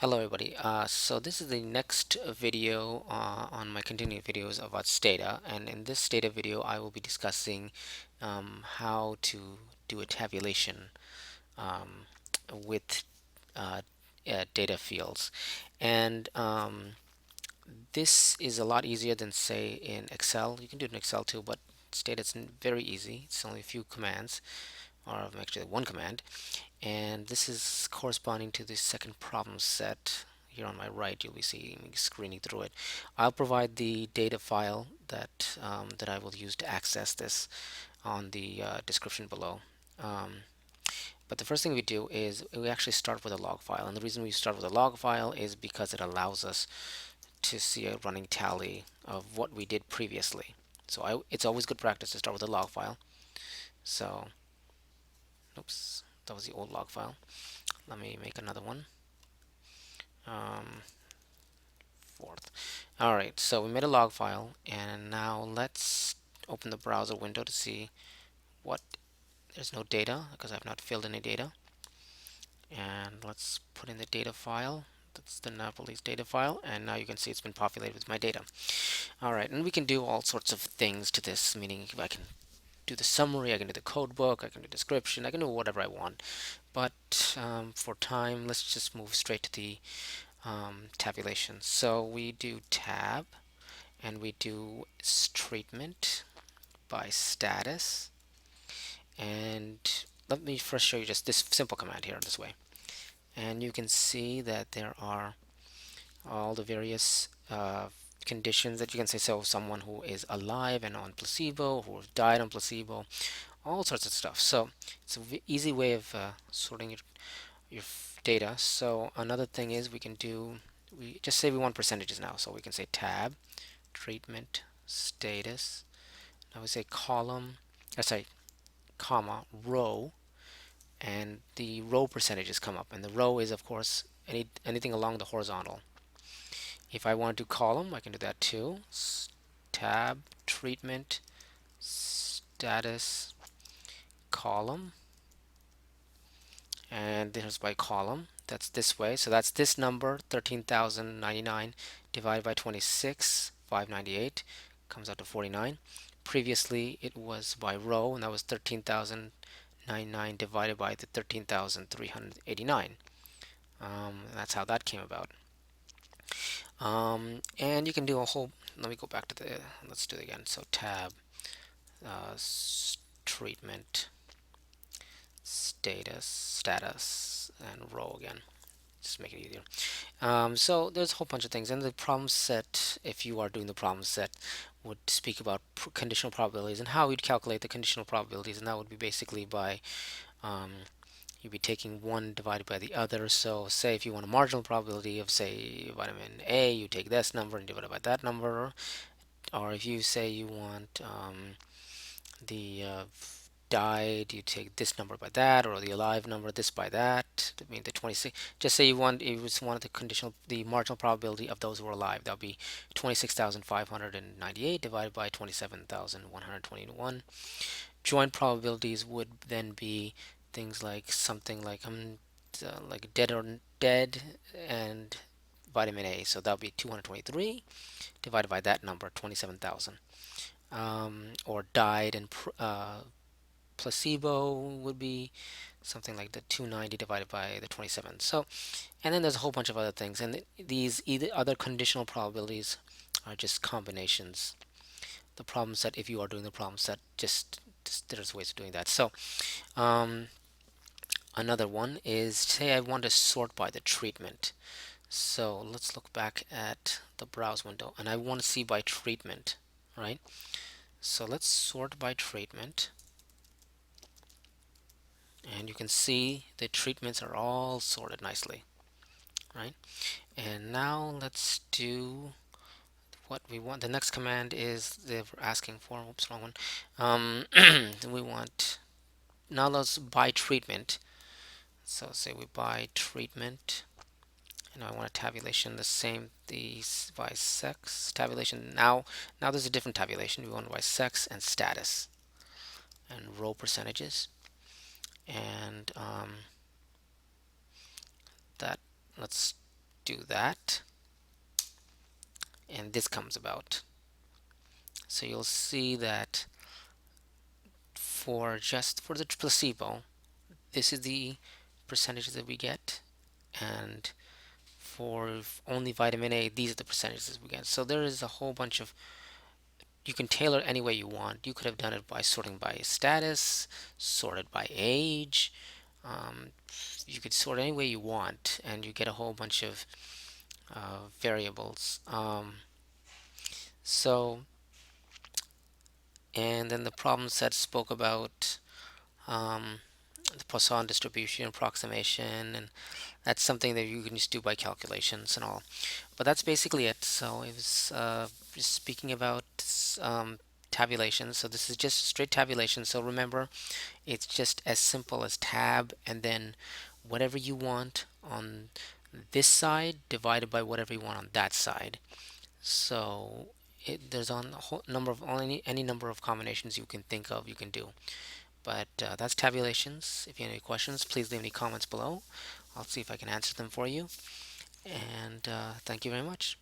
Hello everybody. So this is the next video on my continuing videos about Stata, and in this Stata video I will be discussing how to do a tabulation um, with uh, data fields. And this is a lot easier than say in Excel. You can do it in Excel too, but Stata is very easy. It's only a few commands, or actually one command, and this is corresponding to the second problem set. Here on my right you'll be seeing me screening through it. I'll provide the data file that I will use to access this on the description below. But the first thing we do is we actually start with a log file, and the reason we start with a log file is because it allows us to see a running tally of what we did previously. It's always good practice to start with a log file. So oops, that was the old log file. Let me make another one. um, Fourth. Alright, so we made a log file, and now let's open the browser window to see what. There's no data because I've not filled any data. And let's put in the data file. That's the Naples data file, and now you can see it's been populated with my data. Alright, and we can do all sorts of things to this, meaning if I can do the summary, I can do the code book, I can do description, I can do whatever I want. But for time, let's just move straight to the tabulation. So we do tab, and we do treatment by status. And let me first show you just this simple command here this way. And you can see that there are all the various conditions that you can say. So someone who is alive and on placebo, who has died on placebo, all sorts of stuff. So it's an easy way of sorting your data. So another thing is we can do, we just say we want percentages now. So we can say tab, treatment, status. Now we say column, sorry, comma, row, and the row percentages come up. And the row is, of course, anything along the horizontal. If I want to do column, I can do that too. Tab, treatment, status, column, and this is by column. That's this way. So that's this number, 13,099 divided by 26, 598, comes out to 49. Previously, it was by row, and that was 13,099 divided by the 13,389. That's how that came about. And you can do a whole. Let me go back to the. Let's do it again. So tab, uh, treatment, status, and row again. Just make it easier. So there's a whole bunch of things, and the problem set, if you are doing the problem set, would speak about conditional probabilities and how you'd calculate the conditional probabilities, and that would be basically by um, you'd be taking one divided by the other. So say if you want a marginal probability of say vitamin A, you take this number and divide it by that number. Or if you say you want the died, you take this number by that, or the alive number this by that. I mean the 26. Just say you just wanted the marginal probability of those who are alive. That would be 26,598 divided by 27,121. Joint probabilities would then be things like something like dead and vitamin A. So that would be 223 divided by that number, 27,000. Or died and placebo would be something like the 290 divided by the 27. So, and then there's a whole bunch of other things, and these either other conditional probabilities are just combinations. The problem set, if you are doing the problem set, just there's ways of doing that. So um, another one is, say I want to sort by the treatment. So let's look back at the browse window, and I want to see by treatment, right? So let's sort by treatment, and you can see the treatments are all sorted nicely, right? And now let's do what we want. The next command is they're asking for, oops, wrong one. We want, now let's buy treatment. So say we buy treatment, and I want a tabulation the same, these by sex tabulation. Now there's a different tabulation. We want by sex and status and row percentages, and that let's do that, and this comes about. So you'll see that for the placebo, this is the percentages that we get, and for only vitamin A, these are the percentages we get. So there is a whole bunch of, you can tailor any way you want. You could have done it by sorting by status, sorted by age. Um, you could sort any way you want, and you get a whole bunch of variables. So, and then the problem set spoke about um, the Poisson distribution approximation, and that's something that you can just do by calculations and all. But that's basically it. So it was just speaking about tabulation. So this is just straight tabulation. So remember, it's just as simple as tab and then whatever you want on this side divided by whatever you want on that side. So there's on a whole number of any number of combinations you can think of you can do. But that's tabulations. If you have any questions, please leave any comments below. I'll see if I can answer them for you. And thank you very much.